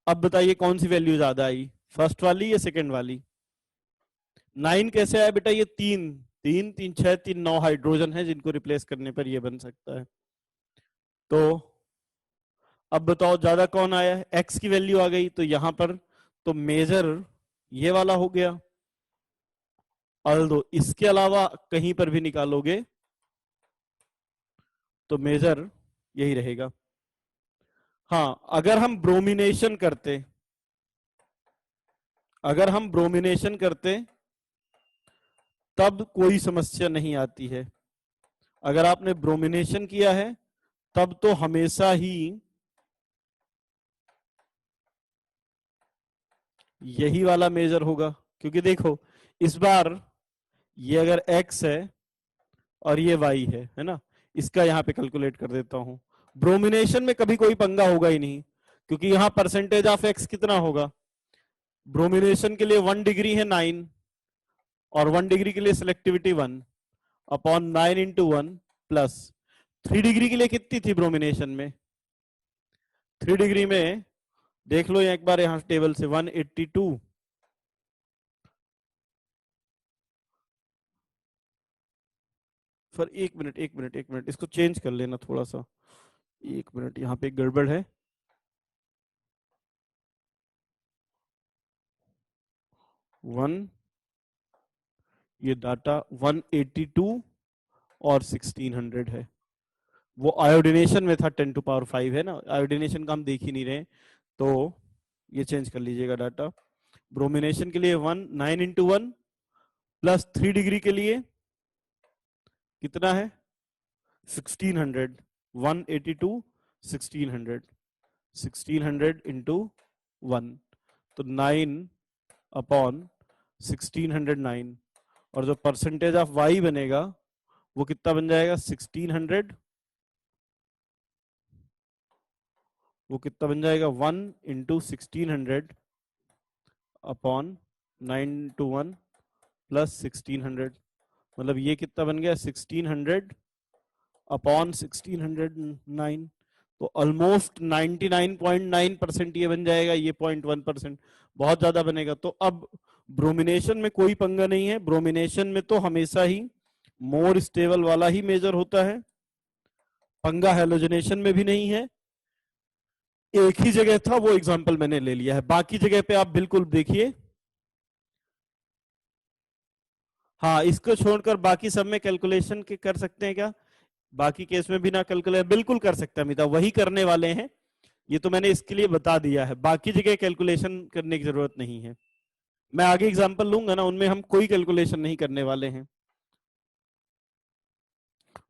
अब बताइए कौन सी वैल्यू ज्यादा आई, फर्स्ट वाली या सेकंड वाली। 9 कैसे आया बेटा, ये 3 3 3 6 3 9 हाइड्रोजन है जिनको रिप्लेस करने पर ये बन सकता है। तो अब बताओ ज्यादा कौन आया है, x की वैल्यू आ गई, तो यहां पर तो मेजर ये वाला हो गया, और इसके अलावा कहीं पर भी निकालोगे तो मेजर यही रहेगा। हाँ, अगर हम ब्रोमिनेशन करते, अगर हम ब्रोमिनेशन करते तब कोई समस्या नहीं आती है। अगर आपने ब्रोमिनेशन किया है तब तो हमेशा ही यही वाला मेजर होगा, क्योंकि देखो इस बार ये अगर x है और ये y है ना, इसका यहां पे कैलकुलेट कर देता हूं। ब्रोमिनेशन में कभी कोई पंगा होगा ही नहीं, क्योंकि यहां परसेंटेज ऑफ x कितना होगा, ब्रोमिनेशन के लिए 1 डिग्री है 9, और 1 डिग्री के लिए सिलेक्टिविटी 1 अपॉन 9 × 1 प्लस 3 डिग्री के लिए कितनी थी ब्रोमिनेशन में, 3 डिग्री में देख लो एक बार यहां टेबल से 182, फिर एक मिनट इसको चेंज कर लेना थोड़ा सा, एक मिनट यहाँ पे एक गड़बड़ है। 1, ये डाटा 182 और 1600 है, वो आयोडिनेशन में था 10⁵ है ना, आयोडिनेशन का हम देख ही नहीं रहे, तो ये चेंज कर लीजिएगा डाटा। ब्रोमिनेशन के लिए 1, 9 इंटू 1 प्लस 3 डिग्री के लिए कितना है 1600, 182, 1600, 1600 इंटू 1, तो 9 अपॉन 1609, और जो परसेंटेज ऑफ वाई बनेगा वो कितना बन जाएगा 1600, वो कितना बन जाएगा 1 इंटू 1600 अपॉन 9 टू 1 प्लस 1600, मतलब ये कितना बन गया 1600 अपॉन 1609, तो ऑलमोस्ट 99.9% ये बन जाएगा, ये 0.1% बहुत ज्यादा बनेगा। तो अब ब्रोमिनेशन में कोई पंगा नहीं है, ब्रोमिनेशन में तो हमेशा ही मोर स्टेबल वाला ही मेजर होता है, पंगा हैलोजनेशन में भी नहीं है। एक ही जगह था, वो एग्जांपल मैंने ले लिया है, बाकी जगह पे आप बिल्कुल देखिए। हाँ, इसको छोड़कर बाकी सब में कैलकुलेशन के कर सकते हैं क्या? बाकी केस में भी ना कैलकुलेट बिल्कुल कर सकते हैं अमिता, वही करने वाले हैं, ये तो मैंने इसके लिए बता दिया है, बाकी जगह कैलकुलेशन करने की जरूरत नहीं है। मैं आगे एग्जांपल लूंगा ना, उनमें हम कोई कैलकुलेशन नहीं करने वाले हैं।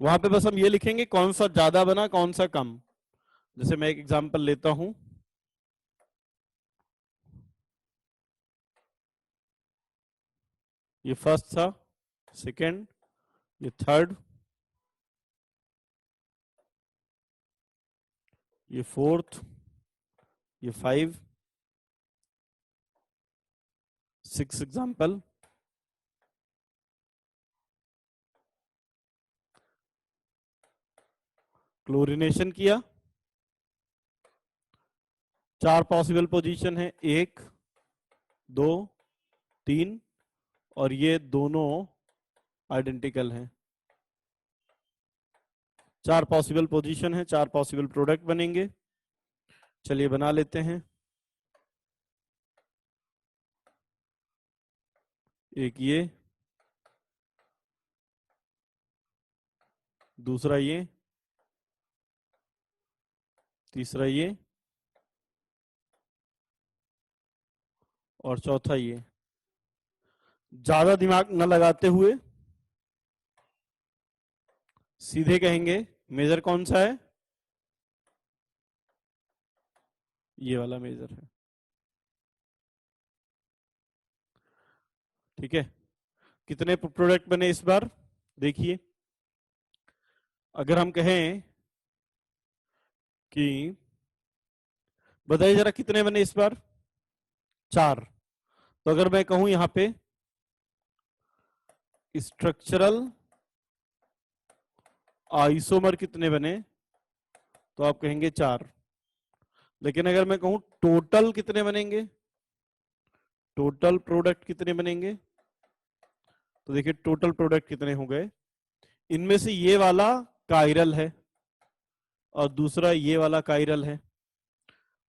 वहां पे बस हम ये लिखेंगे कौन सा ज्यादा बना कौन सा कम। जैसे मैं एक एग्जांपल लेता हूं, ये फर्स्ट था, सेकंड, ये थर्ड, ये फोर्थ, ये 5, 6 एग्जांपल। क्लोरिनेशन किया, 4 पॉसिबल पोजीशन है, 1, 2, 3, और ये दोनों आइडेंटिकल हैं। 4 पॉसिबल पोजीशन है, 4 पॉसिबल प्रोडक्ट बनेंगे। चलिए बना लेते हैं। एक ये, दूसरा ये, तीसरा ये, और चौथा ये। ज्यादा दिमाग न लगाते हुए सीधे कहेंगे मेजर कौन सा है, ये वाला मेजर है। ठीक है, कितने प्रोडक्ट बने इस बार देखिए। अगर हम कहें कि बताइए जरा कितने बने इस बार, 4, तो अगर मैं कहूं यहां पे स्ट्रक्चरल आइसोमर कितने बने, तो आप कहेंगे 4। लेकिन अगर मैं कहूं टोटल कितने बनेंगे, टोटल प्रोडक्ट कितने बनेंगे, तो देखिए टोटल प्रोडक्ट कितने हो गए। इनमें से ये वाला कायरल है और दूसरा ये वाला कायरल है,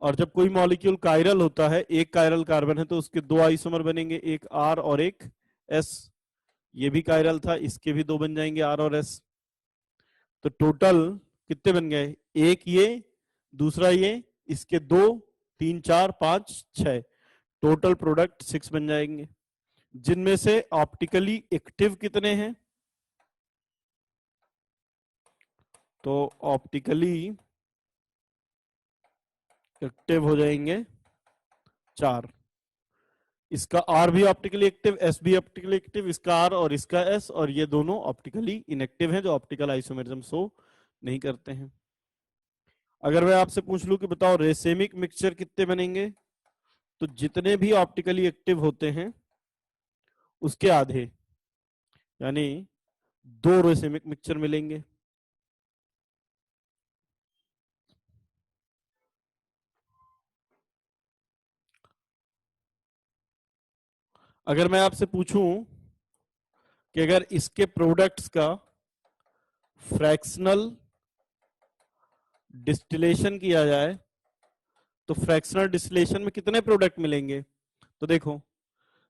और जब कोई मॉलिक्यूल कायरल होता है, एक कायरल कार्बन है, तो उसके 2 आइसोमर बनेंगे, एक आर और एक एस। ये भी कायरल था, इसके भी 2 बन जाएंगे, आर और एस। तो टोटल कितने बन गए, एक ये, दूसरा ये, इसके 2, 3, 4, 5, 6, टोटल प्रोडक्ट 6 बन जाएंगे। जिनमें से ऑप्टिकली एक्टिव कितने हैं, तो ऑप्टिकली एक्टिव हो जाएंगे 4। इसका आर भी ऑप्टिकली एक्टिव, एस भी ऑप्टिकली एक्टिव, इसका आर और इसका एस, और ये दोनों ऑप्टिकली इनएक्टिव हैं जो ऑप्टिकल आइसोमेरिज्म शो नहीं करते हैं। अगर मैं आपसे पूछ लूं कि बताओ रेसेमिक मिक्सचर कितने बनेंगे, तो जितने भी ऑप्टिकली एक्टिव होते हैं उसके आधे, यानी 2 रेसेमिक मिक्सचर मिलेंगे। अगर मैं आपसे पूछूं कि अगर इसके प्रोडक्ट्स का फ्रैक्शनल डिस्टिलेशन किया जाए तो फ्रैक्शनल डिस्टिलेशन में कितने प्रोडक्ट मिलेंगे, तो देखो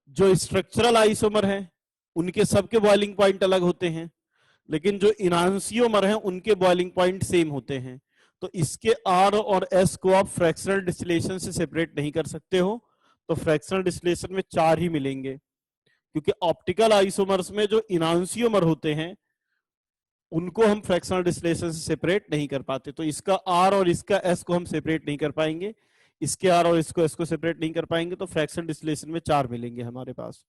जो स्ट्रक्चरल आइसोमर हैं उनके सबके बॉइलिंग पॉइंट अलग होते हैं, लेकिन जो इनांसियोमर हैं उनके बॉइलिंग पॉइंट सेम होते हैं। तो इसके आर और एस को आप फ्रैक्शनल डिस्टिलेशन से सेपरेट नहीं कर सकते हो, तो फ्रैक्शनल डिस्टिलेशन में 4 ही मिलेंगे, क्योंकि ऑप्टिकल आइसोमर्स में जो इनांसियोमर होते हैं उनको हम फ्रैक्शनल डिस्टिलेशन से सेपरेट नहीं कर पाते। तो इसका R और इसका S को हम सेपरेट नहीं कर पाएंगे, इसके R और इसको S को सेपरेट नहीं कर पाएंगे, तो फ्रैक्शनल डिस्टिलेशन में 4 मिलेंगे हमारे पास।